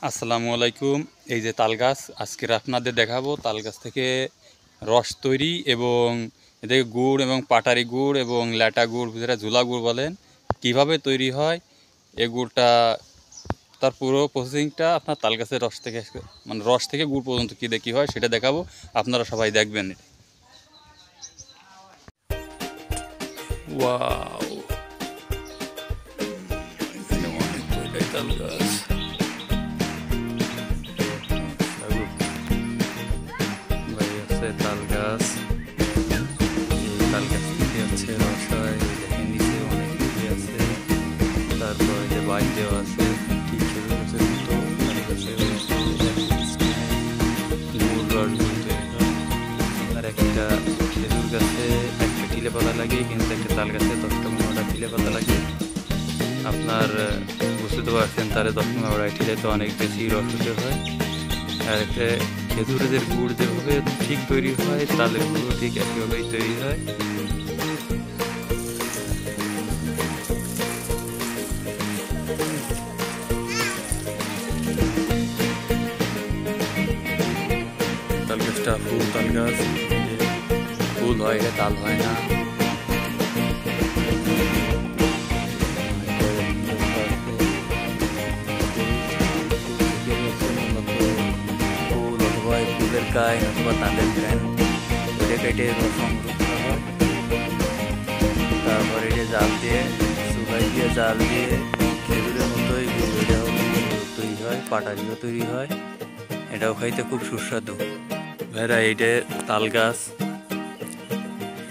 আসসালামু আলাইকুম। এই যে তাল গাছ আজকে আপনাদের দেখাবো। তাল গাছ থেকে রস তৈরি এবং এদিকে গুড় এবং পাটারি গুড় এবং ল্যাটা গুড়, যেটা ঝুলা গুড় বলেন, কিভাবে তৈরি হয় এই গুড়টা, তার পুরো প্রসেসিংটা আপনার তাল গাছের রস থেকে, মানে রস থেকে গুড় পর্যন্ত কী হয় সেটা দেখাবো। আপনারা সবাই দেখবেন। ওয়াও, তাল গাছ তাল গাছ, এই তাল গাছ থেকে হচ্ছে রস হয়। দেখেন নিচে অনেক কিছু আছে, তারপরে যে বাইক দেওয়া আছে ঠিক খেজুর গাছের মতো। তাল গাছের গুড় রস তৈরি হয়। আর একটা খেজুর গাছে একটা টিলে পাতা লাগে, কিন্তু একটা তাল গাছে 10-15টা টিলে পাতা লাগে। আপনার বুঝতে পারছেন, তাহলে 10-15টা টিলে তো অনেক বেশি রস হতে হয়। আর একটা খেজুরের গুড় যেভাবে ঠিক তৈরি হয়, তালের গুঁড়ো ঠিক একইভাবেই তৈরি হয়। তাল গাছটা ফুল তাল গাছ, ফুল হয়, এটা তাল হয় না। ফুলের গায়ে অথবা তালের গ্রান ওইটা কেটে রস সংগ্রহ করা হয়। তারপরে এটা জাল দিয়ে, চুলাই দিয়ে জাল দিয়ে খেজুরের মতোই এটাও তৈরি হয়, পাটারিও তৈরি হয়। এটাও খাইতে খুব সুস্বাদু। ভাইরা, এইটা তাল গাছ,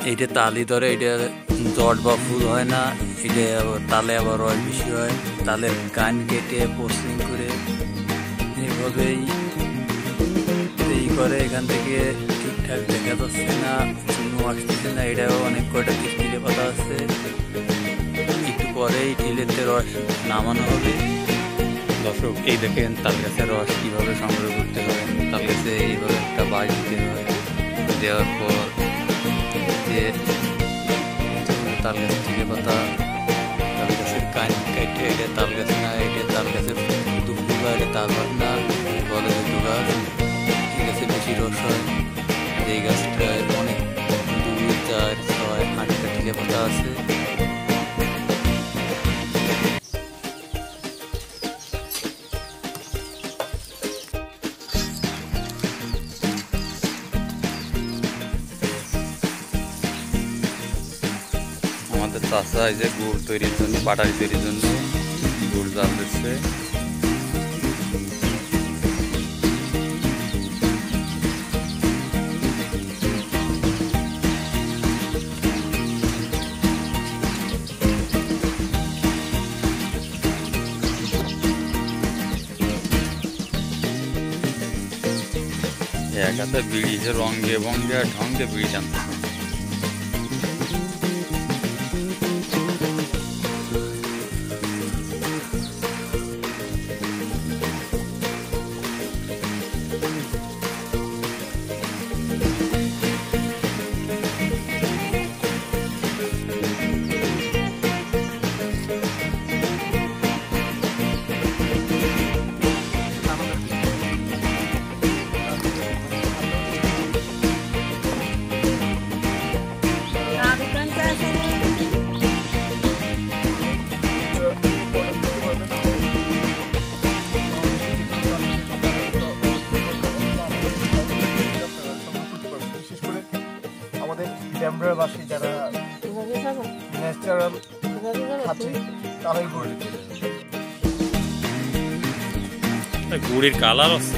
এইটা তালই ধরে, এটা জট বা ফুল হয় না। এটা তালে আবার রস বেশি হয়। তালের কান কেটে প্রসেসিং করে এইভাবেই করে। এখান থেকে ঠিকঠাক দেখা যাচ্ছে না, চুনো আসতেছে না। এটাও অনেক কয়টা টিলে পাতা আছে। একটু পরেই টিলেতে রস নামানো হবে। দর্শক, এই দেখেন তাল গাছের রস কীভাবে সংগ্রহ করতে হয়। তাল গাছে এইভাবে একটা বাঁশ দিতে হয়, দেওয়ার পর যে তাল গাছের টিলে পাতা, তাল গাছের কান কেটে, এটা তাল গাছ না, এটা তাল গাছের দুপুর, এটা তাল না, বলে দুটো গাছ। এই গাছে বেশি রস হয়। এই গাছটায় অনেক 2, 4, 6, 8টা টিলে পাতা আছে। আমাদের চাষা এই যে গুড় তৈরির জন্য, পাটারি তৈরির জন্য গুড় জাল দিচ্ছে। এক হাতে বিড়ি, যে রঙে ভঙ্গে আর ঢঙ্গে বিড়ি টানতে। ড্যামরাবাসী যারা ন্যাচারাল খাচ্ছে তারাই গুড়ের কালার আছে।